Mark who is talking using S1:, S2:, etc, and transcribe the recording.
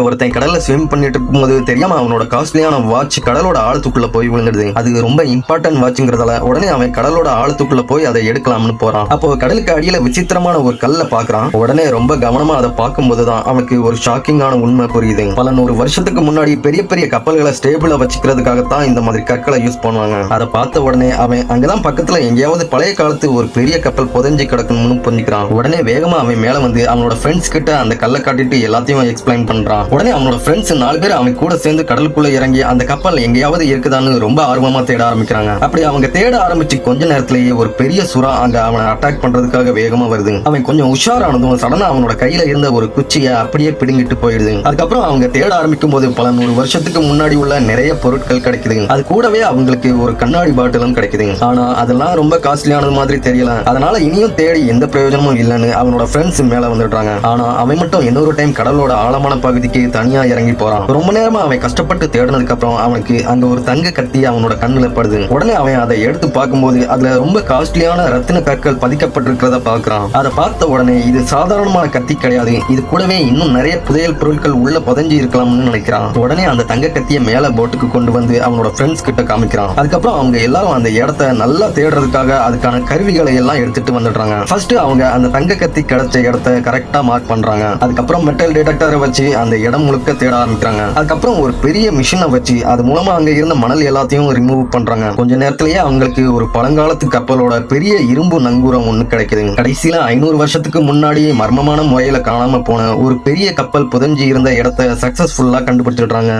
S1: ஒருத்தன் கடல்ல ஸ்விம் பண்ணிட்டு இருக்கும்போது தெரியாம அவனோட காஸ்ட்லியான வாட்ச் கடலோட ஆழத்துக்குள்ள போய் விழுந்துடுது. அது ரொம்ப இம்பார்ட்டன்ட் வாட்ச்ங்கிறதால உடனே அவன் கடலோட ஆழத்துக்குள்ள போய் அதை எடுக்கலாம்னு போறான். அப்போ கடலுக்கு அடியில விசித்திரமான ஒரு கல்லை பாக்குறான். உடனே ரொம்ப கவனமா அதை பார்க்கும் போதுதான் அவனுக்கு ஒரு ஷாக்கிங்கான உண்மை புரியுது. பல 100 வருஷத்துக்கு முன்னாடி பெரிய பெரிய கப்பல்களை ஸ்டேபிளா வச்சுக்கிறதுக்காகத்தான் இந்த மாதிரி கற்களை யூஸ் பண்ணுவாங்க. அதை பார்த்த உடனே அவன் அங்கதான் பக்கத்துல எங்கேயாவது பழைய காலத்து ஒரு பெரிய கப்பல் புதைஞ்சு கிடக்கணும்னு புரிஞ்சுக்கிறான். உடனே வேகமா அவன் மேல வந்து அவனோட ஃப்ரெண்ட்ஸ் கிட்ட அந்த கல்லை காட்டிட்டு எல்லாத்தையும் எக்ஸ்பிளைன் பண்றான். உடனே அவனோட ஃப்ரெண்ட்ஸ் 4 பேர் அவன் கூட சேர்ந்து கடலுக்குள்ள இறங்கி அந்த கப்பல் எங்கேயாவது இருக்குதான்னு ரொம்ப ஆர்வமா தேட ஆரம்பிக்கிறாங்க. அப்படி அவங்க தேட ஆரம்பிச்சு கொஞ்ச நேரத்திலேயே ஒரு பெரிய சுறா அங்க அவனை அட்டாக் பண்றதுக்காக வேகமா வருது. அவன் கொஞ்சம் உஷாரானதும் சடனா அவனோட கையில இருந்த ஒரு குச்சியை அப்படியே பிடுங்கிட்டு போயிடுது. அதுக்கப்புறம் அவங்க தேட ஆரம்பிக்கும் போது பல 100 வருஷத்துக்கு முன்னாடி உள்ள நிறைய பொருட்கள் கிடைக்குது. அது கூடவே அவங்களுக்கு ஒரு கண்ணாடி பாட்டிலும் கிடைக்குது. ஆனா அதெல்லாம் ரொம்ப காஸ்ட்லியானது மாதிரி தெரியல. அதனால இனியும் தேடி எந்த பிரயோஜனமும் இல்லைன்னு அவனோட ஃப்ரெண்ட்ஸ் மேல வந்துடுறாங்க. ஆனா அவன் மட்டும் இன்னொரு டைம் கடலோட ஆழமான பகுதிக்கு தனியா இறங்கி போறான். ரொம்ப நேரமா அவன் கஷ்டப்பட்டு தேடினதுக்கு அப்புறம் அவனுக்கு அங்க ஒரு தங்க கத்தி அவனோட கண்ணுல படுது. உடனே அவன் அதை எடுத்து பார்க்கும்போது அதுல ரொம்ப காஸ்ட்லியான ரத்தின கற்கள் பதிக்கப்பட்டிருக்கிறத பாக்குறான். அதை பார்த்த உடனே இது சாதாரணமான கத்தி கிடையாது, இது கூடவே இன்னும் நிறைய புதையல் பொருட்கள் உள்ள புதைஞ்சு இருக்கலாம்னு நினைக்கிறான். உடனே அந்த தங்க கத்தியை மேல போட்டுக்கு கொண்டு வந்து அவனோட ஃப்ரெண்ட்ஸ் கிட்ட காமிக்கிறான். அதுக்கப்புறம் அவங்க எல்லாரும் அந்த இடத்தை நல்லா தேடுறதுக்காக அதுக்கான கருவிகளை எல்லாம் எடுத்துட்டு வந்துடுறாங்க. ஃபர்ஸ்ட் அவங்க அந்த தங்க கத்தி கிடைச்ச இடத்தை கரெக்டா மார்க் பண்றாங்க. அதுக்கப்புறம் மெட்டல் டிடெக்டரை வச்சு அந்த இடம் முழுக்க தேட ஆரம்பிக்கிறாங்க. அதுக்கப்புறம் ஒரு பெரிய மிஷினை வச்சு அது மூலமா அங்க இருந்த மணல் எல்லாத்தையும் ரிமூவ் பண்றாங்க. கொஞ்ச நேரத்திலேயே அவங்களுக்கு ஒரு பழங்காலத்து கப்பலோட பெரிய இரும்பு நங்கூரம் ஒண்ணு கிடைக்குது. கடைசியில 500 வருஷத்துக்கு முன்னாடி மர்மமான முறையில காணாம போன ஒரு பெரிய கப்பல் புதைஞ்சு இருந்த இடத்தை சக்சஸ்ஃபுல்லா கண்டுபிடிச்சிடுறாங்க.